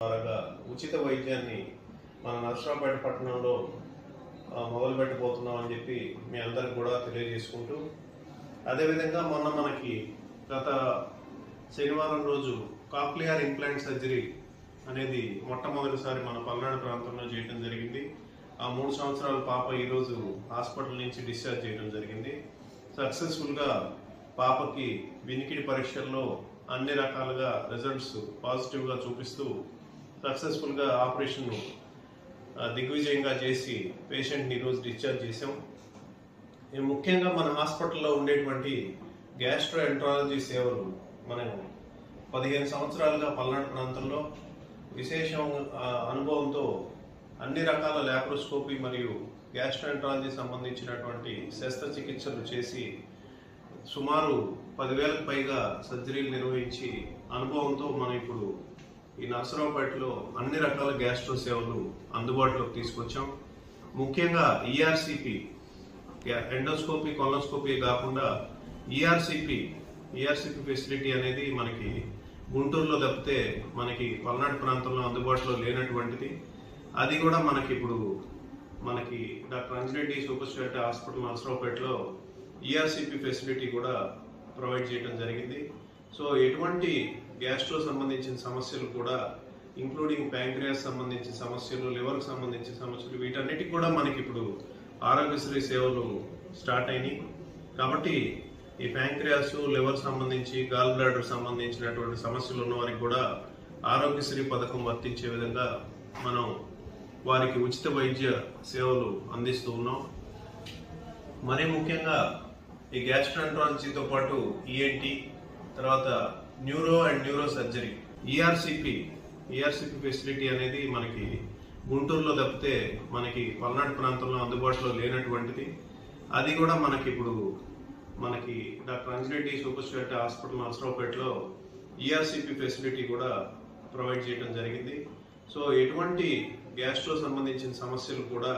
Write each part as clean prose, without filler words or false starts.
ద్వారా ఉచిత వైద్యాన్ని మన నర్సరావుపేట పట్టణంలో మొదలుపెట్టబోతున్నాం అని చెప్పి మీ అందరికి కూడా తెలియజేసుకుంటూ, అదేవిధంగా మనకి గత శనివారం రోజు కాక్లియర్ ఇంప్లాంట్ సర్జరీ అనేది మొట్టమొదటిసారి మన పల్నాడు ప్రాంతంలో చేయడం జరిగింది. ఆ 3 సంవత్సరాల పాప ఈరోజు హాస్పిటల్ నుంచి డిశ్చార్జ్ చేయడం జరిగింది. సక్సెస్ఫుల్గా పాపకి వినికిడి పరీక్షల్లో అన్ని రకాలుగా రిజల్ట్స్ పాజిటివ్గా చూపిస్తూ సక్సెస్ఫుల్గా ఆపరేషన్ దిగ్విజయంగా చేసి పేషెంట్ని ఈరోజు డిశ్చార్జ్ చేసాం. ముఖ్యంగా మన హాస్పిటల్లో ఉండేటువంటి గ్యాస్ట్రోఎంట్రాలజీ సేవలు మనం 15 సంవత్సరాలుగా పల్నాడు ప్రాంతంలో విశేషం అనుభవంతో అన్ని రకాల ల్యాప్రోస్కోపీ మరియు గ్యాస్ట్రోఎంట్రాలజీ సంబంధించినటువంటి శస్త్రచికిత్సలు చేసి సుమారు 10,000కు పైగా సర్జరీలు నిర్వహించి అనుభవంతో మనం ఇప్పుడు ఈ నర్సరావుపేటలో అన్ని రకాల గ్యాస్ట్రో సేవలు అందుబాటులోకి తీసుకొచ్చాం. ముఖ్యంగా ఈఆర్సిపి ఎండోస్కోపీ కొలనోస్కోపీ కాకుండా ఈఆర్సిపి ఫెసిలిటీ అనేది మనకి గుంటూరులో తప్పితే మనకి పల్నాడు ప్రాంతంలో అందుబాటులో లేనటువంటిది. అది కూడా మనకి doctor Anjireddy super speciality hospital నర్సరావుపేటలో ఈఆర్సిపి ఫెసిలిటీ కూడా ప్రొవైడ్ చేయడం జరిగింది. సో ఎటువంటి గ్యాస్ట్రో సంబంధించిన సమస్యలు కూడా, ఇంక్లూడింగ్ ప్యాంక్రియాస్ సంబంధించిన సమస్యలు, లివర్కి సంబంధించిన సమస్యలు, వీటన్నిటికి కూడా మనకి ఇప్పుడు ఆరోగ్యశ్రీ సేవలు స్టార్ట్ అయినాయి. కాబట్టి ఈ ప్యాంక్రియాస్, లివర్ సంబంధించి, గాల్ బ్లాడర్ సంబంధించినటువంటి సమస్యలు ఉన్న వారికి కూడా ఆరోగ్యశ్రీ పథకం వర్తించే విధంగా మనం వారికి ఉచిత వైద్య సేవలు అందిస్తూ ఉన్నాం. మరీ ముఖ్యంగా ఈ గ్యాస్ట్రోఎంట్రాలజీతో పాటు ఈఎన్టీ, తర్వాత neuro and neuro surgery, ERCP facility అనేది మనకి గుంటూరులో తప్పితే మనకి పల్నాడు ప్రాంతంలో అందుబాటులో లేనటువంటిది. అది కూడా మనకి doctor Anjireddy super speciality hospital నర్సరావుపేటలో ఈఆర్సిపి ఫెసిలిటీ కూడా ప్రొవైడ్ చేయడం జరిగింది. సో ఎటువంటి గ్యాస్ట్రో సంబంధించిన సమస్యలు కూడా,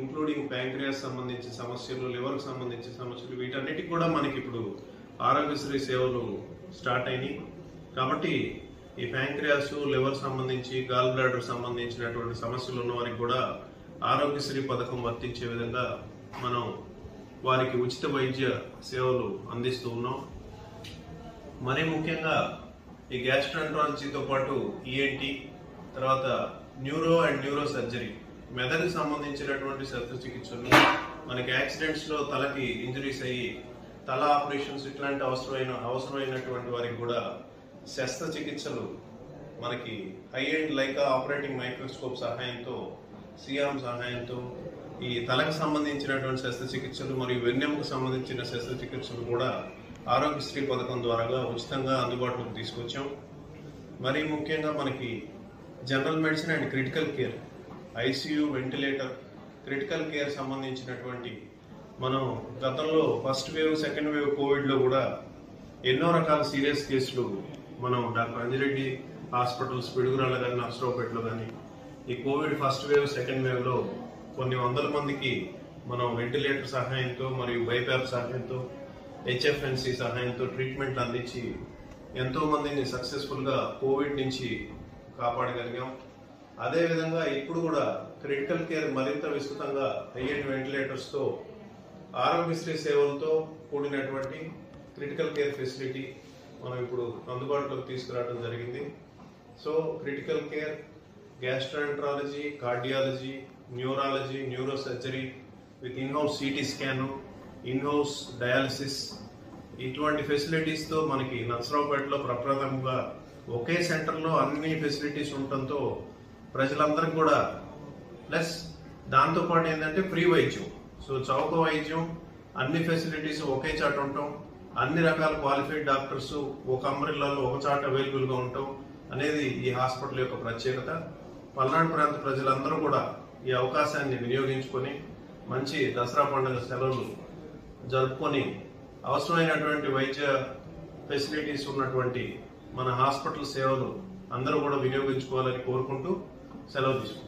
ఇంక్లూడింగ్ ప్యాంక్రియాస్ సంబంధించిన సమస్యలు, లివర్కి సంబంధించిన సమస్యలు, వీటన్నిటికి కూడా మనకి ఇప్పుడు ఆరోగ్యశ్రీ సేవలు స్టార్ట్ అయినాయి. కాబట్టి ఈ ప్యాంక్రియాస్, లివర్ సంబంధించి, గాల్ బ్లాడర్ సంబంధించినటువంటి సమస్యలు ఉన్న వారికి కూడా ఆరోగ్యశ్రీ పథకం వర్తించే విధంగా మనం వారికి ఉచిత వైద్య సేవలు అందిస్తూ ఉన్నాం. మరీ ముఖ్యంగా ఈ గ్యాస్ట్రోఎంట్రాలజీతో పాటు ఈఎన్టీ, తర్వాత న్యూరో అండ్ న్యూరో సర్జరీ, మెదడుకు సంబంధించినటువంటి శస్త్రచికిత్సలు, మనకి యాక్సిడెంట్స్లో తలకి ఇంజరీస్ అయ్యి తల ఆపరేషన్స్ ఇట్లాంటి అవసరమైనటువంటి వారికి కూడా శస్త్రచికిత్సలు మనకి high end Leica operating microscope సహాయంతో, సియామ్ సహాయంతో ఈ తలకు సంబంధించినటువంటి శస్త్రచికిత్సలు మరియు వెన్నెముకు సంబంధించిన శస్త్రచికిత్సలు కూడా ఆరోగ్యశ్రీ పథకం ద్వారా ఉచితంగా అందుబాటులోకి తీసుకొచ్చాం. మరీ ముఖ్యంగా మనకి general medicine and critical care, ICU, ventilator, critical care సంబంధించినటువంటి మనం గతంలో ఫస్ట్ వేవ్, సెకండ్ వేవ్ కోవిడ్లో కూడా ఎన్నో రకాల సీరియస్ కేసులు మనం డాక్టర్ అంజిరెడ్డి హాస్పిటల్స్ పిడుగురాళ్ళ కానీ నర్సరావుపేటలో కానీ ఈ కోవిడ్ ఫస్ట్ వేవ్, సెకండ్ వేవ్లో కొన్ని వందల మందికి మనం వెంటిలేటర్ సహాయంతో మరియు బైపాప్ సహాయంతో, హెచ్ఎఫ్ఎన్సి సహాయంతో ట్రీట్మెంట్లు అందించి ఎంతో మందిని సక్సెస్ఫుల్గా కోవిడ్ నుంచి కాపాడగలిగాం. అదేవిధంగా ఇప్పుడు కూడా క్రిటికల్ కేర్ మరింత విస్తృతంగా హై-ఎండ్ వెంటిలేటర్స్తో ఆరోగ్యశ్రీ సేవలతో కూడినటువంటి క్రిటికల్ కేర్ ఫెసిలిటీ మనం ఇప్పుడు అందుబాటులోకి తీసుకురావడం జరిగింది. So critical care, gastroenterology, cardiology, neurology, neuro surgery with in-house city scan, in-house dialysis, ఇటువంటి ఫెసిలిటీస్తో మనకి నర్సరావుపేటలో ప్రప్రథమంగా ఒకే సెంటర్లో అన్ని ఫెసిలిటీస్ ఉండటంతో ప్రజలందరికీ కూడా, ప్లస్ దాంతోపాటు ఏంటంటే ఫ్రీ వైద్యం, సో చౌక వైద్యం, అన్ని ఫెసిలిటీస్ ఒకే చాట ఉండటం, అన్ని రకాల క్వాలిఫైడ్ డాక్టర్స్ ఒక అంబ్రెల్లాలో ఒక చాట అవైలబుల్గా ఉండటం అనేది ఈ హాస్పిటల్ యొక్క ప్రత్యేకత. పల్నాడు ప్రాంత ప్రజలందరూ కూడా ఈ అవకాశాన్ని వినియోగించుకొని మంచి దసరా పండుగ సెలవులు జరుపుకొని అవసరమైనటువంటి వైద్య ఫెసిలిటీస్ ఉన్నటువంటి మన హాస్పిటల్ సేవలు అందరూ కూడా వినియోగించుకోవాలని కోరుకుంటూ సెలవు తీసుకుంటాం.